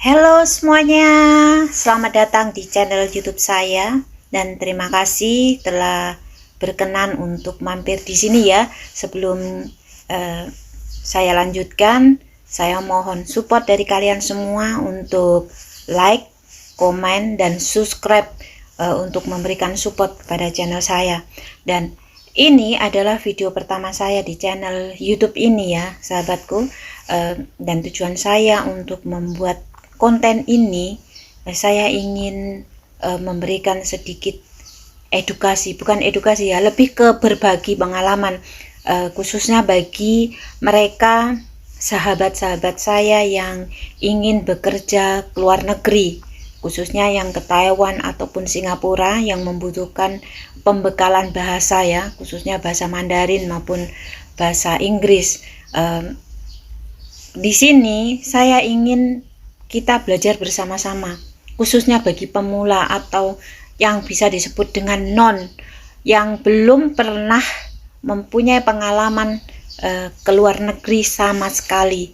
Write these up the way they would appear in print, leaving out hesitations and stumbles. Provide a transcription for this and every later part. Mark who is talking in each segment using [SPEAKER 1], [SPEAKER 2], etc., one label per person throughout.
[SPEAKER 1] Halo semuanya, selamat datang di channel YouTube saya dan terima kasih telah berkenan untuk mampir di sini ya. Sebelum saya lanjutkan, saya mohon support dari kalian semua untuk like, komen, dan subscribe untuk memberikan support kepada channel saya. Dan ini adalah video pertama saya di channel YouTube ini ya, sahabatku. Dan tujuan saya untuk membuat konten ini, saya ingin memberikan sedikit edukasi, bukan edukasi ya, lebih ke berbagi pengalaman, khususnya bagi mereka sahabat-sahabat saya yang ingin bekerja ke luar negeri, khususnya yang ke Taiwan ataupun Singapura yang membutuhkan pembekalan bahasa ya, khususnya bahasa Mandarin maupun bahasa Inggris. Di sini saya ingin kita belajar bersama-sama, khususnya bagi pemula atau yang bisa disebut dengan non, yang belum pernah mempunyai pengalaman ke luar negeri sama sekali.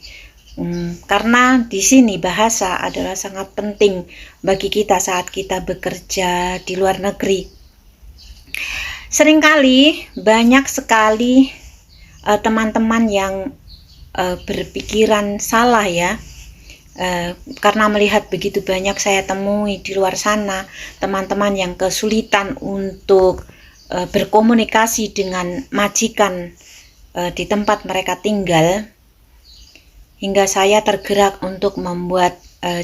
[SPEAKER 1] Karena di sini bahasa adalah sangat penting bagi kita saat kita bekerja di luar negeri. Seringkali banyak sekali teman-teman yang berpikiran salah ya, karena melihat begitu banyak saya temui di luar sana teman-teman yang kesulitan untuk berkomunikasi dengan majikan di tempat mereka tinggal, hingga saya tergerak untuk membuat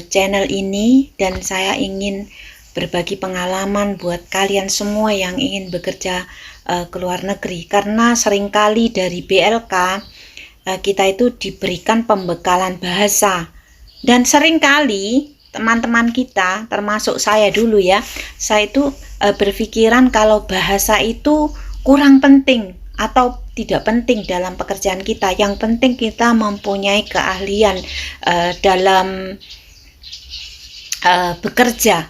[SPEAKER 1] channel ini, dan saya ingin berbagi pengalaman buat kalian semua yang ingin bekerja ke luar negeri. Karena seringkali dari BLK kita itu diberikan pembekalan bahasa, dan seringkali teman-teman kita, termasuk saya dulu ya, saya itu berpikiran kalau bahasa itu kurang penting atau tidak penting dalam pekerjaan kita. Yang penting kita mempunyai keahlian dalam bekerja,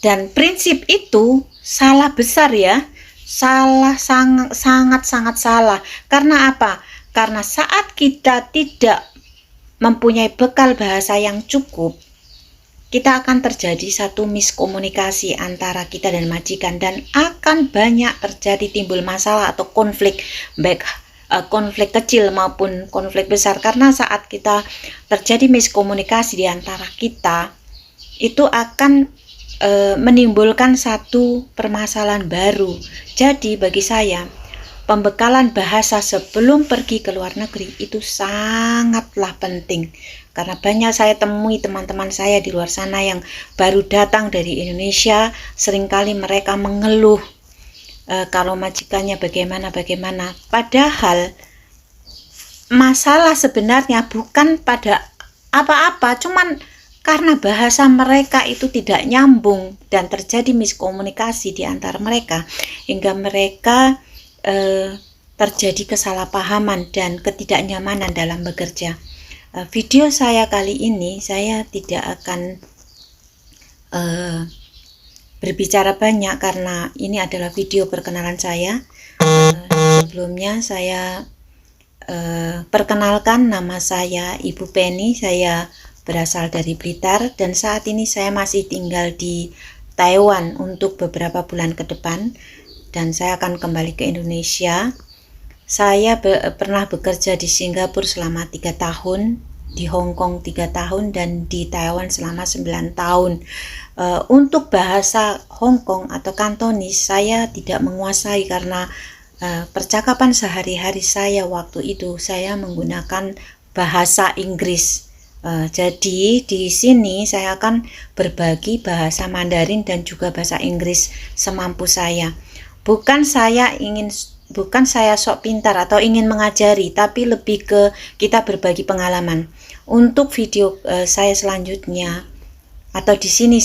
[SPEAKER 1] dan prinsip itu salah besar ya, salah, sangat salah. Karena apa? Karena saat kita tidak mempunyai bekal bahasa yang cukup, kita akan terjadi satu miskomunikasi antara kita dan majikan, dan akan banyak terjadi timbul masalah atau konflik, baik konflik kecil maupun konflik besar. Karena saat kita terjadi miskomunikasi di antara kita, itu akan menimbulkan satu permasalahan baru. Jadi bagi saya, pembekalan bahasa sebelum pergi ke luar negeri itu sangatlah penting. Karena banyak saya temui teman-teman saya di luar sana yang baru datang dari Indonesia, seringkali mereka mengeluh kalau majikannya bagaimana. Padahal masalah sebenarnya bukan pada apa-apa, cuman karena bahasa mereka itu tidak nyambung dan terjadi miskomunikasi di antara mereka, hingga mereka terjadi kesalahpahaman dan ketidaknyamanan dalam bekerja. Video saya kali ini saya tidak akan berbicara banyak karena ini adalah video perkenalan saya. Sebelumnya saya perkenalkan, nama saya Ibu Penny, saya berasal dari Blitar dan saat ini saya masih tinggal di Taiwan untuk beberapa bulan ke depan, dan saya akan kembali ke Indonesia. Saya pernah bekerja di Singapura selama 3 tahun, di Hong Kong 3 tahun, dan di Taiwan selama 9 tahun. Untuk bahasa Hong Kong atau Kantonis saya tidak menguasai karena percakapan sehari-hari saya waktu itu saya menggunakan bahasa Inggris. Jadi di sini saya akan berbagi bahasa Mandarin dan juga bahasa Inggris semampu saya. Bukan saya sok pintar atau ingin mengajari, tapi lebih ke kita berbagi pengalaman. Untuk video saya selanjutnya atau di sini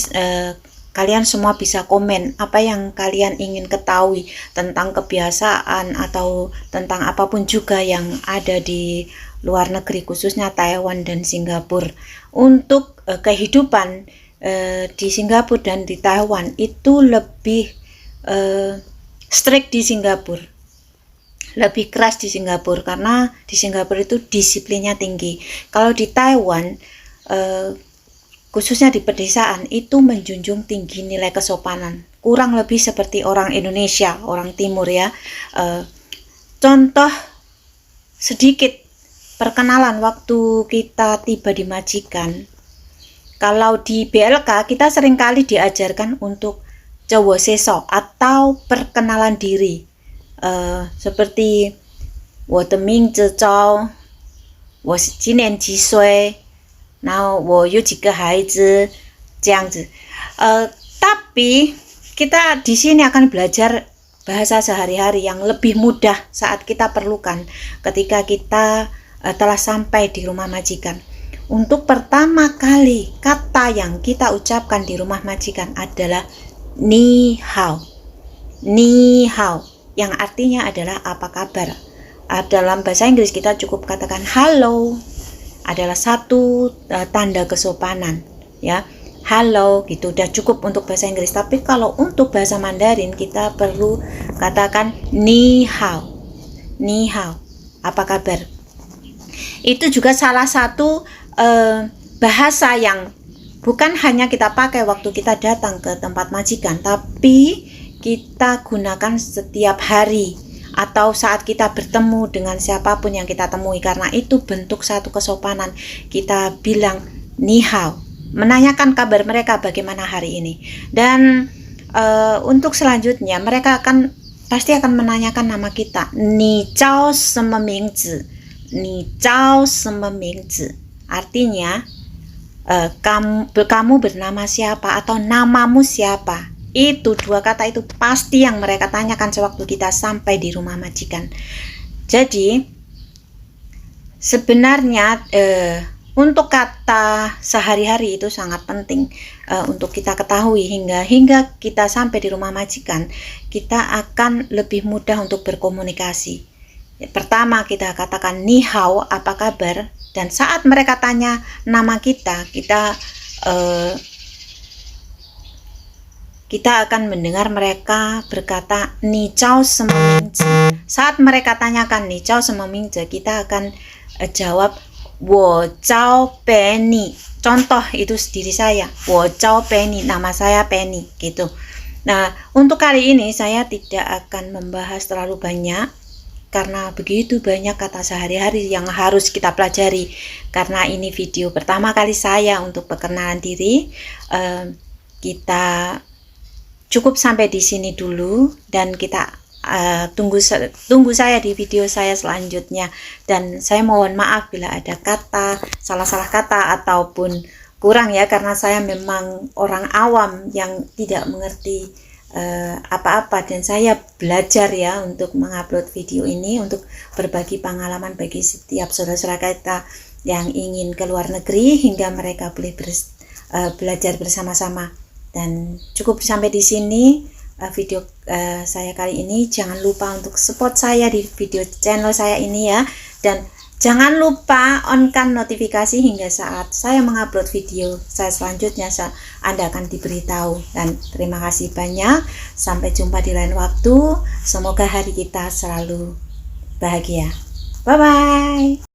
[SPEAKER 1] kalian semua bisa komen apa yang kalian ingin ketahui tentang kebiasaan atau tentang apapun juga yang ada di luar negeri, khususnya Taiwan dan Singapura. Untuk kehidupan di Singapura dan di Taiwan itu lebih strict di Singapura, lebih keras di Singapura, karena di Singapura itu disiplinnya tinggi. Kalau di Taiwan khususnya di pedesaan itu menjunjung tinggi nilai kesopanan, kurang lebih seperti orang Indonesia, orang Timur ya. Contoh sedikit perkenalan waktu kita tiba di majikan. Kalau di BLK kita seringkali diajarkan untuk Jawa Seso atau perkenalan diri, seperti 我的名字叫我是今年几岁，然后我有几个孩子，这样子。Tapi kita di sini akan belajar bahasa sehari-hari yang lebih mudah saat kita perlukan ketika kita telah sampai di rumah majikan. Untuk pertama kali kata yang kita ucapkan di rumah majikan adalah ni hao. Ni hao yang artinya adalah apa kabar. Dalam bahasa Inggris kita cukup katakan hello, adalah satu tanda kesopanan ya. Halo gitu udah cukup untuk bahasa Inggris. Tapi kalau untuk bahasa Mandarin kita perlu katakan ni hao. Ni hao, apa kabar? Itu juga salah satu bahasa yang bukan hanya kita pakai waktu kita datang ke tempat majikan, tapi kita gunakan setiap hari atau saat kita bertemu dengan siapapun yang kita temui, karena itu bentuk satu kesopanan. Kita bilang ni hao, menanyakan kabar mereka bagaimana hari ini. Dan untuk selanjutnya mereka pasti akan menanyakan nama kita. Ni zhao shenme mingzi, ni zhao shenme mingzi, artinya kamu bernama siapa atau namamu siapa. Itu dua kata itu pasti yang mereka tanyakan sewaktu kita sampai di rumah majikan. Jadi sebenarnya untuk kata sehari-hari itu sangat penting untuk kita ketahui hingga kita sampai di rumah majikan, kita akan lebih mudah untuk berkomunikasi. Pertama kita katakan ni hao, apa kabar, dan saat mereka tanya nama kita akan mendengar mereka berkata ni zhao shenme mingzi. Saat mereka tanyakan ni zhao shenme mingzi, kita akan jawab 我叫 Penny. Contoh itu diri saya, 我叫 Penny, nama saya Penny gitu. Nah, untuk kali ini saya tidak akan membahas terlalu banyak karena begitu banyak kata sehari-hari yang harus kita pelajari. Karena ini video pertama kali saya untuk perkenalan diri, kita cukup sampai di sini dulu, dan kita tunggu saya di video saya selanjutnya. Dan saya mohon maaf bila ada salah kata ataupun kurang ya, karena saya memang orang awam yang tidak mengerti apa-apa, dan saya belajar ya untuk mengupload video ini untuk berbagi pengalaman bagi setiap saudara-saudara kita yang ingin ke luar negeri hingga mereka boleh belajar bersama-sama. Dan cukup sampai di sini video saya kali ini. Jangan lupa untuk support saya di video channel saya ini ya, dan jangan lupa on-kan notifikasi hingga saat saya mengupload video saya selanjutnya Anda akan diberitahu. Dan terima kasih banyak, sampai jumpa di lain waktu. Semoga hari kita selalu bahagia. Bye bye.